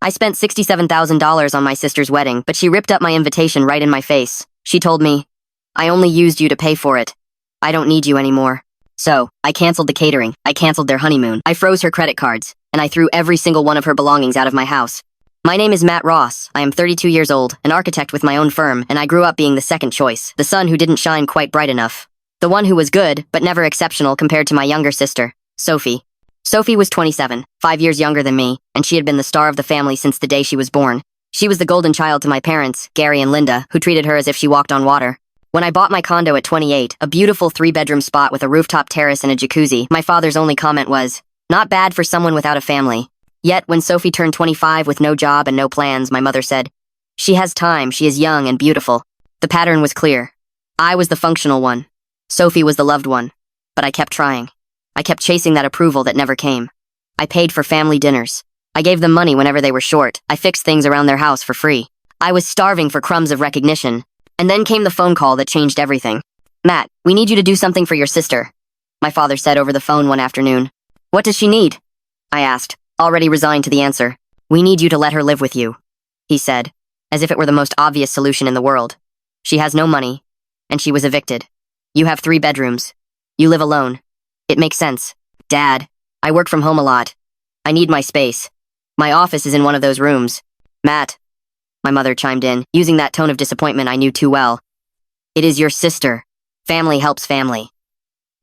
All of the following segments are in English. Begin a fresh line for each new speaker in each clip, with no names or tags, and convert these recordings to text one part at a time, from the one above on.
I spent $67,000 on my sister's wedding, but she ripped up my invitation right in my face. She told me, I only used you to pay for it. I don't need you anymore. So, I canceled the catering, I canceled their honeymoon, I froze her credit cards, and I threw every single one of her belongings out of my house. My name is Matt Ross, I am 32 years old, an architect with my own firm, and I grew up being the second choice, the son who didn't shine quite bright enough. The one who was good, but never exceptional compared to my younger sister, Sophie. Sophie was 27, 5 years younger than me, and she had been the star of the family since the day she was born. She was the golden child to my parents, Gary and Linda, who treated her as if she walked on water. When I bought my condo at 28, a beautiful 3-bedroom spot with a rooftop terrace and a jacuzzi, my father's only comment was, not bad for someone without a family. Yet, when Sophie turned 25 with no job and no plans, my mother said, she has time, she is young and beautiful. The pattern was clear. I was the functional one. Sophie was the loved one. But I kept trying. I kept chasing that approval that never came. I paid for family dinners. I gave them money whenever they were short. I fixed things around their house for free. I was starving for crumbs of recognition. And then came the phone call that changed everything. Matt, we need you to do something for your sister. My father said over the phone one afternoon. What does she need? I asked, already resigned to the answer. We need you to let her live with you, he said, as if it were the most obvious solution in the world. She has no money, and she was evicted. You have 3 bedrooms. You live alone. It makes sense. Dad, I work from home a lot. I need my space. My office is in one of those rooms. Matt, my mother chimed in, using that tone of disappointment I knew too well. It is your sister. Family helps family.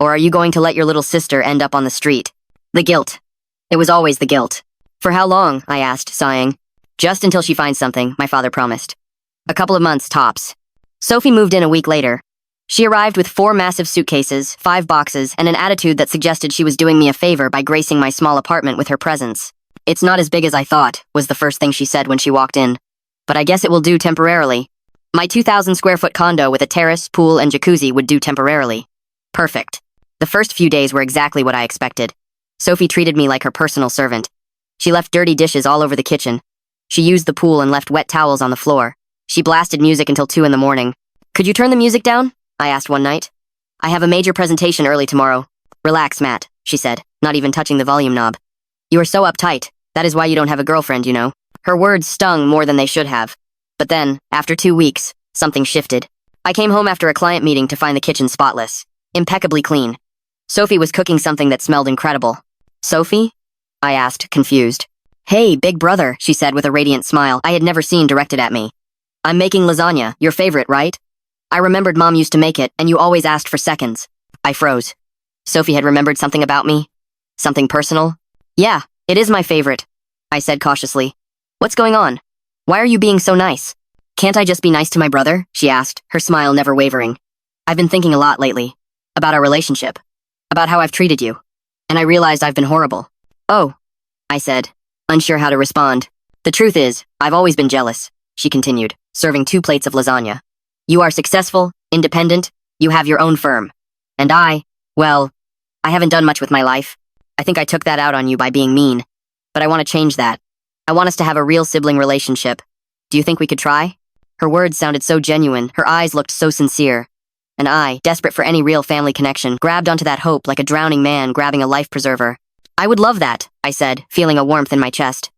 Or are you going to let your little sister end up on the street? The guilt. It was always the guilt. For how long? I asked, sighing. Just until she finds something, my father promised. A couple of months, tops. Sophie moved in a week later. She arrived with 4 massive suitcases, 5 boxes, and an attitude that suggested she was doing me a favor by gracing my small apartment with her presence. It's not as big as I thought, was the first thing she said when she walked in. But I guess it will do temporarily. My 2,000 square foot condo with a terrace, pool, and jacuzzi would do temporarily. Perfect. The first few days were exactly what I expected. Sophie treated me like her personal servant. She left dirty dishes all over the kitchen. She used the pool and left wet towels on the floor. She blasted music until 2 in the morning. Could you turn the music down? I asked one night. I have a major presentation early tomorrow. Relax, Matt, she said, not even touching the volume knob. You are so uptight. That is why you don't have a girlfriend, you know. Her words stung more than they should have. But then, after 2 weeks, something shifted. I came home after a client meeting to find the kitchen spotless, impeccably clean. Sophie was cooking something that smelled incredible. Sophie? I asked, confused. Hey, big brother, she said with a radiant smile I had never seen directed at me. I'm making lasagna, your favorite, right? I remembered Mom used to make it, and you always asked for seconds. I froze. Sophie had remembered something about me? Something personal? Yeah, it is my favorite, I said cautiously. What's going on? Why are you being so nice? Can't I just be nice to my brother? She asked, her smile never wavering. I've been thinking a lot lately. About our relationship. About how I've treated you. And I realized I've been horrible. Oh, I said, unsure how to respond. The truth is, I've always been jealous, she continued, serving 2 plates of lasagna. You are successful, independent, you have your own firm. And well, I haven't done much with my life. I think I took that out on you by being mean. But I want to change that. I want us to have a real sibling relationship. Do you think we could try? Her words sounded so genuine, her eyes looked so sincere. And I, desperate for any real family connection, grabbed onto that hope like a drowning man grabbing a life preserver. I would love that, I said, feeling a warmth in my chest.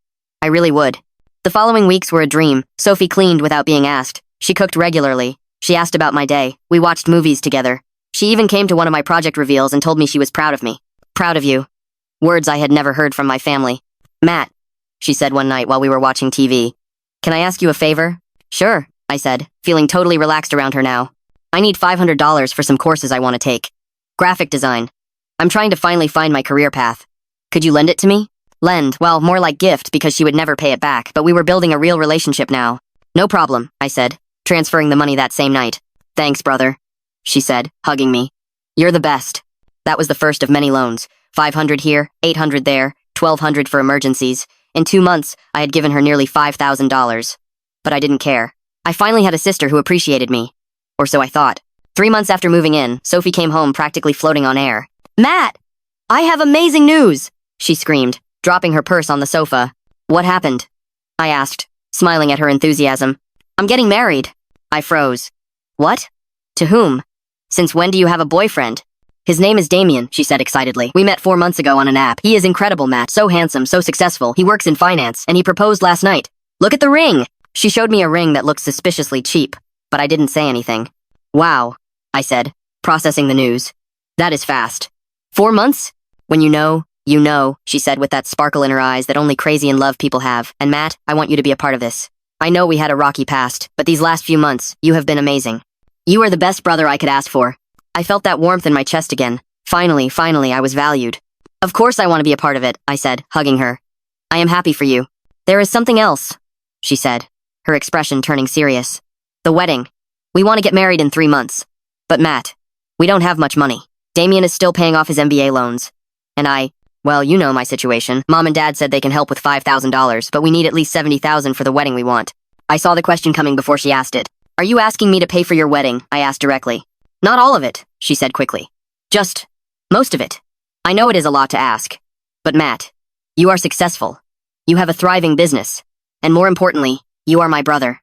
I really would. The following weeks were a dream. Sophie cleaned without being asked. She cooked regularly. She asked about my day. We watched movies together. She even came to one of my project reveals and told me she was proud of me. Proud of you. Words I had never heard from my family. Matt, she said one night while we were watching TV. Can I ask you a favor? Sure, I said, feeling totally relaxed around her now. I need $500 for some courses I want to take. Graphic design. I'm trying to finally find my career path. Could you lend it to me? Lend, well, more like gift because she would never pay it back, but we were building a real relationship now. No problem, I said, transferring the money that same night. Thanks, brother, she said, hugging me. You're the best. That was the first of many loans. 500 here, 800 there, 1,200 for emergencies. In 2 months, I had given her nearly $5,000. But I didn't care. I finally had a sister who appreciated me. Or so I thought. 3 months after moving in, Sophie came home practically floating on air. Matt! I have amazing news! She screamed, dropping her purse on the sofa. What happened? I asked, smiling at her enthusiasm. I'm getting married. I froze. What? To whom? Since when do you have a boyfriend? His name is Damien, she said excitedly. We met 4 months ago on an app. He is incredible, Matt. So handsome, so successful. He works in finance, and he proposed last night. Look at the ring! She showed me a ring that looked suspiciously cheap, but I didn't say anything. Wow, I said, processing the news. That is fast. 4 months? When you know, she said with that sparkle in her eyes that only crazy in love people have. And Matt, I want you to be a part of this. I know we had a rocky past, but these last few months, you have been amazing. You are the best brother I could ask for. I felt that warmth in my chest again. Finally, I was valued. Of course I want to be a part of it, I said, hugging her. I am happy for you. There is something else, she said, her expression turning serious. The wedding. We want to get married in 3 months. But Matt, we don't have much money. Damien is still paying off his MBA loans. And well, you know my situation. Mom and Dad said they can help with $5,000, but we need at least $70,000 for the wedding we want. I saw the question coming before she asked it. Are you asking me to pay for your wedding? I asked directly. Not all of it, she said quickly. Just most of it. I know it is a lot to ask. But Matt, you are successful. You have a thriving business. And more importantly, you are my brother.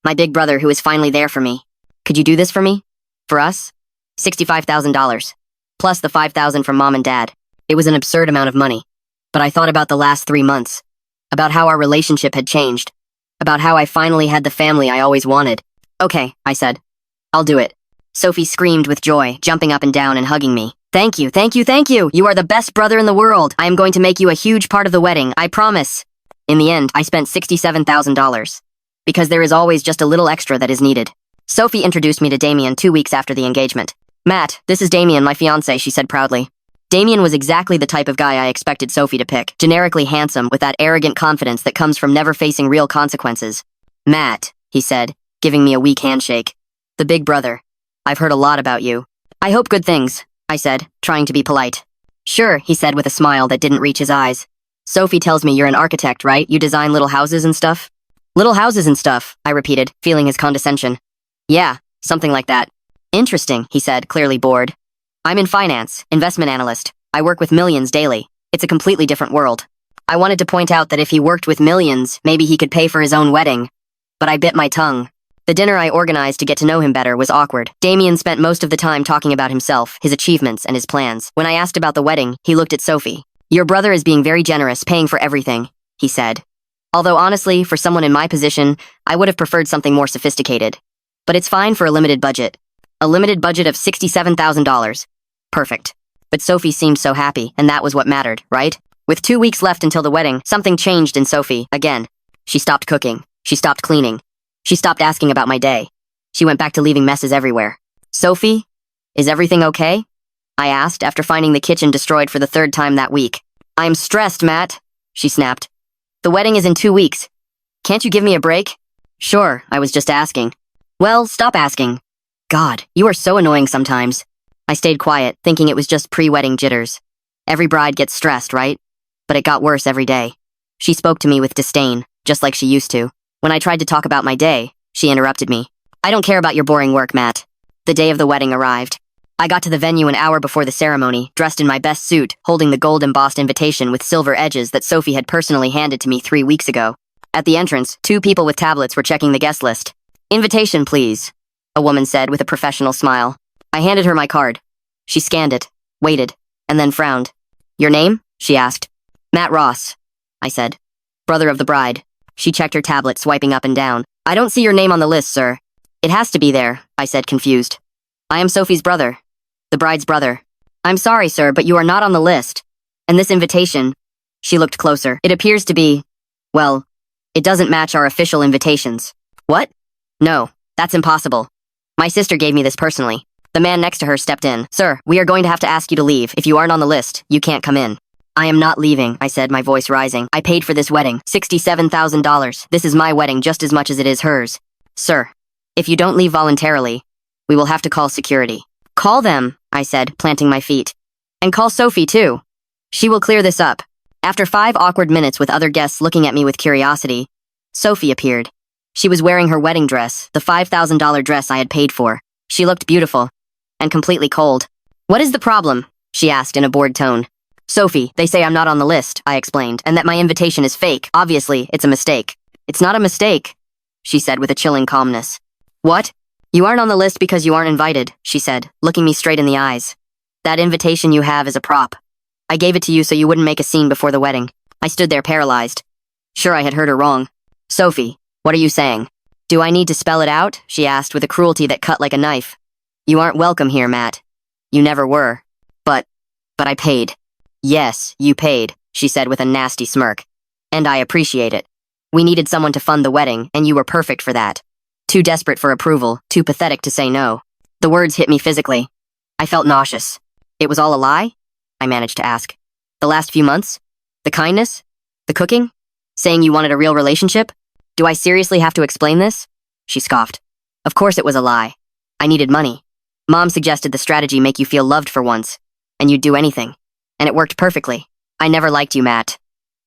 My big brother who is finally there for me. Could you do this for me? For us? $65,000. Plus the $5,000 from Mom and Dad. It was an absurd amount of money. But I thought about the last 3 months. About how our relationship had changed. About how I finally had the family I always wanted. Okay, I said. I'll do it. Sophie screamed with joy, jumping up and down and hugging me. Thank you, thank you, thank you! You are the best brother in the world! I am going to make you a huge part of the wedding, I promise! In the end, I spent $67,000. Because there is always just a little extra that is needed. Sophie introduced me to Damien 2 weeks after the engagement. Matt, this is Damien, my fiancé, she said proudly. Damien was exactly the type of guy I expected Sophie to pick. Generically handsome, with that arrogant confidence that comes from never facing real consequences. Matt, he said, giving me a weak handshake. The big brother. I've heard a lot about you. I hope good things, I said, trying to be polite. Sure, he said with a smile that didn't reach his eyes. Sophie tells me you're an architect, right? You design little houses and stuff? Little houses and stuff, I repeated, feeling his condescension. Yeah, something like that. Interesting, he said, clearly bored. I'm in finance, investment analyst. I work with millions daily. It's a completely different world. I wanted to point out that if he worked with millions, maybe he could pay for his own wedding. But I bit my tongue. The dinner I organized to get to know him better was awkward. Damien spent most of the time talking about himself, his achievements, and his plans. When I asked about the wedding, he looked at Sophie. Your brother is being very generous, paying for everything, he said. Although honestly, for someone in my position, I would have preferred something more sophisticated. But it's fine for a limited budget. A limited budget of $67,000. Perfect. But Sophie seemed so happy, and that was what mattered, right? With 2 weeks left until the wedding, something changed in Sophie, again. She stopped cooking. She stopped cleaning. She stopped asking about my day. She went back to leaving messes everywhere. Sophie, is everything okay? I asked after finding the kitchen destroyed for the 3rd time that week. I'm stressed, Matt, she snapped. The wedding is in 2 weeks. Can't you give me a break? Sure, I was just asking. Well, stop asking. God, you are so annoying sometimes. I stayed quiet, thinking it was just pre-wedding jitters. Every bride gets stressed, right? But it got worse every day. She spoke to me with disdain, just like she used to. When I tried to talk about my day, she interrupted me. I don't care about your boring work, Matt. The day of the wedding arrived. I got to the venue an hour before the ceremony, dressed in my best suit, holding the gold-embossed invitation with silver edges that Sophie had personally handed to me 3 weeks ago. At the entrance, 2 people with tablets were checking the guest list. Invitation, please, a woman said with a professional smile. I handed her my card. She scanned it, waited, and then frowned. Your name? She asked. Matt Ross, I said. Brother of the bride. She checked her tablet, swiping up and down. I don't see your name on the list, sir. It has to be there, I said, confused. I am Sophie's brother. The bride's brother. I'm sorry, sir, but you are not on the list. And this invitation... She looked closer. It appears to be... Well, it doesn't match our official invitations. What? No, that's impossible. My sister gave me this personally. The man next to her stepped in. Sir, we are going to have to ask you to leave. If you aren't on the list, you can't come in. I am not leaving, I said, my voice rising. I paid for this wedding. $67,000. This is my wedding just as much as it is hers. Sir, if you don't leave voluntarily, we will have to call security. Call them, I said, planting my feet. And call Sophie, too. She will clear this up. After 5 awkward minutes with other guests looking at me with curiosity, Sophie appeared. She was wearing her wedding dress, the $5,000 dress I had paid for. She looked beautiful. And completely cold. What is the problem? She asked in a bored tone. Sophie, they say I'm not on the list, I explained, and that my invitation is fake. Obviously, it's a mistake. It's not a mistake, she said with a chilling calmness. What? You aren't on the list because you aren't invited, she said, looking me straight in the eyes. That invitation you have is a prop. I gave it to you so you wouldn't make a scene before the wedding. I stood there paralyzed. Sure, I had heard her wrong. Sophie, what are you saying? Do I need to spell it out? She asked with a cruelty that cut like a knife. You aren't welcome here, Matt. You never were. But I paid. Yes, you paid, she said with a nasty smirk. And I appreciate it. We needed someone to fund the wedding, and you were perfect for that. Too desperate for approval, too pathetic to say no. The words hit me physically. I felt nauseous. It was all a lie? I managed to ask. The last few months? The kindness? The cooking? Saying you wanted a real relationship? Do I seriously have to explain this? She scoffed. Of course it was a lie. I needed money. Mom suggested the strategy make you feel loved for once, and you'd do anything. And it worked perfectly. I never liked you, Matt.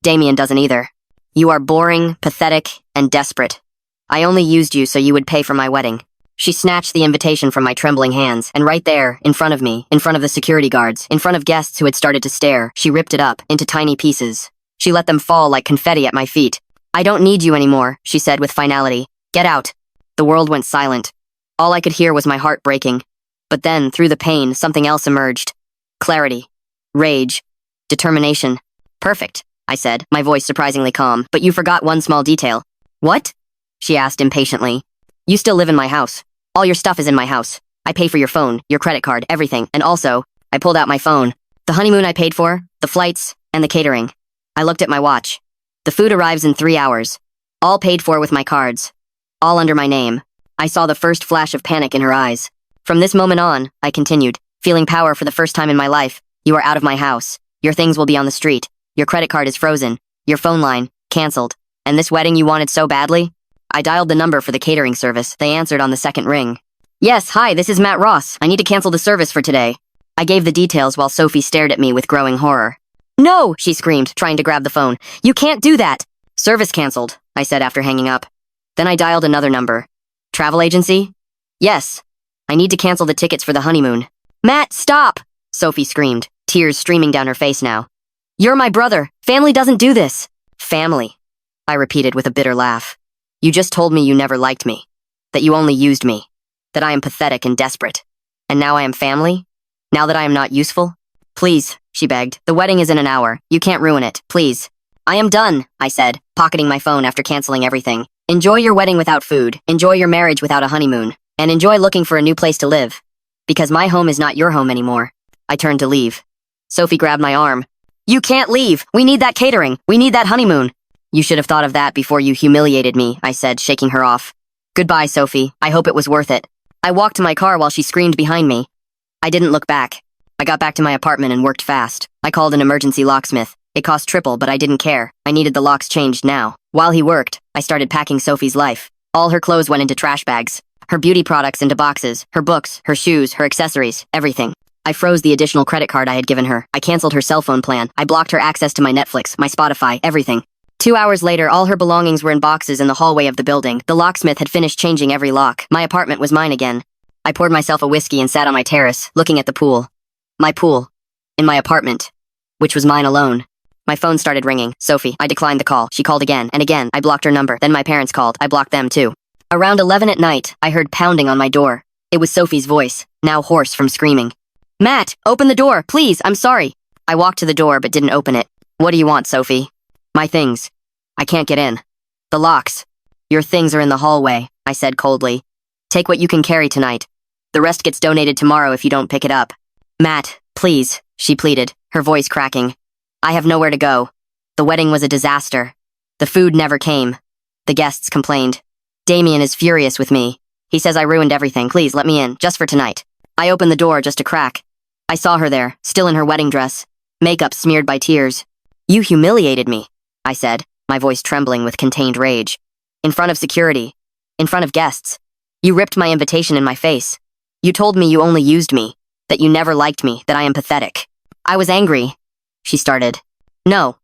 Damien doesn't either. You are boring, pathetic, and desperate. I only used you so you would pay for my wedding. She snatched the invitation from my trembling hands, and right there, in front of me, in front of the security guards, in front of guests who had started to stare, she ripped it up into tiny pieces. She let them fall like confetti at my feet. I don't need you anymore, she said with finality. Get out. The world went silent. All I could hear was my heart breaking. But then, through the pain, something else emerged. Clarity. Rage. Determination. Perfect, I said, my voice surprisingly calm, but you forgot one small detail. What? She asked impatiently. You still live in my house. All your stuff is in my house. I pay for your phone, your credit card, everything, and also, I pulled out my phone. The honeymoon I paid for, the flights, and the catering. I looked at my watch. The food arrives in 3 hours. All paid for with my cards. All under my name. I saw the first flash of panic in her eyes. From this moment on, I continued, feeling power for the first time in my life. You are out of my house. Your things will be on the street. Your credit card is frozen. Your phone line, canceled. And this wedding you wanted so badly? I dialed the number for the catering service. They answered on the second ring. Yes, hi, this is Matt Ross. I need to cancel the service for today. I gave the details while Sophie stared at me with growing horror. No, she screamed, trying to grab the phone. You can't do that. Service canceled, I said after hanging up. Then I dialed another number. Travel agency? Yes. I need to cancel the tickets for the honeymoon. Matt, stop! Sophie screamed, tears streaming down her face now. You're my brother. Family doesn't do this. Family, I repeated with a bitter laugh. You just told me you never liked me. That you only used me. That I am pathetic and desperate. And now I am family? Now that I am not useful? Please, she begged. The wedding is in an hour. You can't ruin it, please. I am done, I said, pocketing my phone after canceling everything. Enjoy your wedding without food. Enjoy your marriage without a honeymoon. And enjoy looking for a new place to live. Because my home is not your home anymore. I turned to leave. Sophie grabbed my arm. You can't leave. We need that catering. We need that honeymoon. You should have thought of that before you humiliated me, I said, shaking her off. Goodbye, Sophie. I hope it was worth it. I walked to my car while she screamed behind me. I didn't look back. I got back to my apartment and worked fast. I called an emergency locksmith. It cost triple, but I didn't care. I needed the locks changed now. While he worked, I started packing Sophie's life. All her clothes went into trash bags. Her beauty products into boxes. Her books, her shoes, her accessories, everything. I froze the additional credit card I had given her. I canceled her cell phone plan. I blocked her access to my Netflix, my Spotify, everything. 2 hours later, all her belongings were in boxes in the hallway of the building. The locksmith had finished changing every lock. My apartment was mine again. I poured myself a whiskey and sat on my terrace, looking at the pool. My pool. In my apartment. Which was mine alone. My phone started ringing. Sophie. I declined the call. She called again and again. I blocked her number. Then my parents called. I blocked them too. Around 11 at night, I heard pounding on my door. It was Sophie's voice, now hoarse from screaming. Matt, open the door, please, I'm sorry. I walked to the door but didn't open it. What do you want, Sophie? My things. I can't get in. The locks. Your things are in the hallway, I said coldly. Take what you can carry tonight. The rest gets donated tomorrow if you don't pick it up. Matt, please, she pleaded, her voice cracking. I have nowhere to go. The wedding was a disaster. The food never came. The guests complained. Damien is furious with me. He says I ruined everything. Please let me in, just for tonight. I opened the door just a crack. I saw her there, still in her wedding dress, makeup smeared by tears. You humiliated me, I said, my voice trembling with contained rage. In front of security. In front of guests. You ripped my invitation in my face. You told me you only used me, that you never liked me, that I am pathetic. I was angry. She started. No,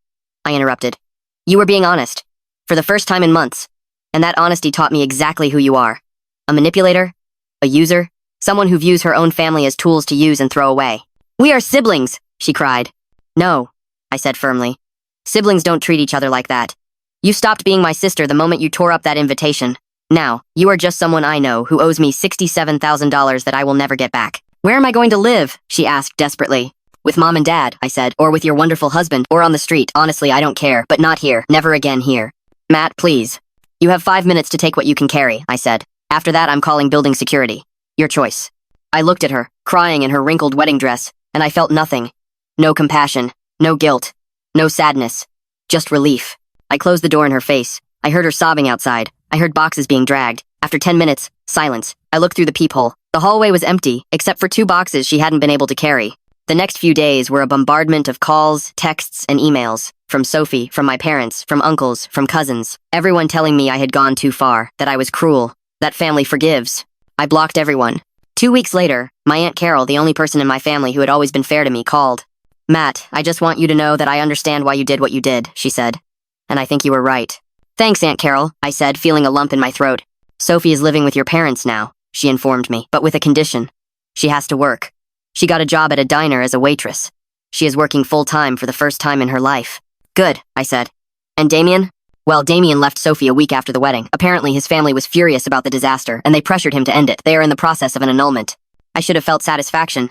I interrupted. You were being honest. For the first time in months. And that honesty taught me exactly who you are. A manipulator? A user? Someone who views her own family as tools to use and throw away. We are siblings, she cried. No, I said firmly. Siblings don't treat each other like that. You stopped being my sister the moment you tore up that invitation. Now, you are just someone I know who owes me $67,000 that I will never get back. Where am I going to live? She asked desperately. With mom and dad, I said, or with your wonderful husband, or on the street. Honestly, I don't care, but not here. Never again here. Matt, please. You have 5 minutes to take what you can carry, I said. After that, I'm calling building security. Your choice. I looked at her, crying in her wrinkled wedding dress, and I felt nothing. No compassion, no guilt, no sadness, just relief. I closed the door in her face. I heard her sobbing outside. I heard boxes being dragged. After 10 minutes, silence. I looked through the peephole. The hallway was empty, except for 2 boxes she hadn't been able to carry. The next few days were a bombardment of calls, texts, and emails. From Sophie, from my parents, from uncles, from cousins. Everyone telling me I had gone too far, that I was cruel, that family forgives. I blocked everyone. 2 weeks later, my Aunt Carol, the only person in my family who had always been fair to me, called. Matt, I just want you to know that I understand why you did what you did, she said. And I think you were right. Thanks, Aunt Carol, I said, feeling a lump in my throat. Sophie is living with your parents now, she informed me, but with a condition. She has to work. She got a job at a diner as a waitress. She is working full-time for the first time in her life. Good, I said. And Damien? Well, Damien left Sophie a week after the wedding. Apparently his family was furious about the disaster, and they pressured him to end it. They are in the process of an annulment. I should have felt satisfaction,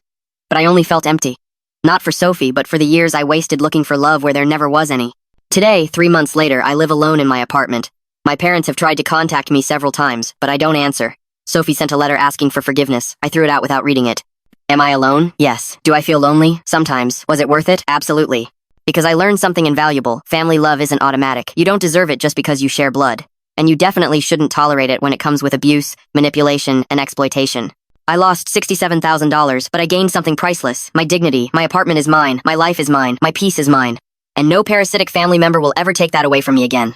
but I only felt empty. Not for Sophie, but for the years I wasted looking for love where there never was any. Today, 3 months later, I live alone in my apartment. My parents have tried to contact me several times, but I don't answer. Sophie sent a letter asking for forgiveness. I threw it out without reading it. Am I alone? Yes. Do I feel lonely? Sometimes. Was it worth it? Absolutely. Because I learned something invaluable. Family love isn't automatic. You don't deserve it just because you share blood. And you definitely shouldn't tolerate it when it comes with abuse, manipulation, and exploitation. I lost $67,000, but I gained something priceless. My dignity. My apartment is mine. My life is mine. My peace is mine. And no parasitic family member will ever take that away from me again.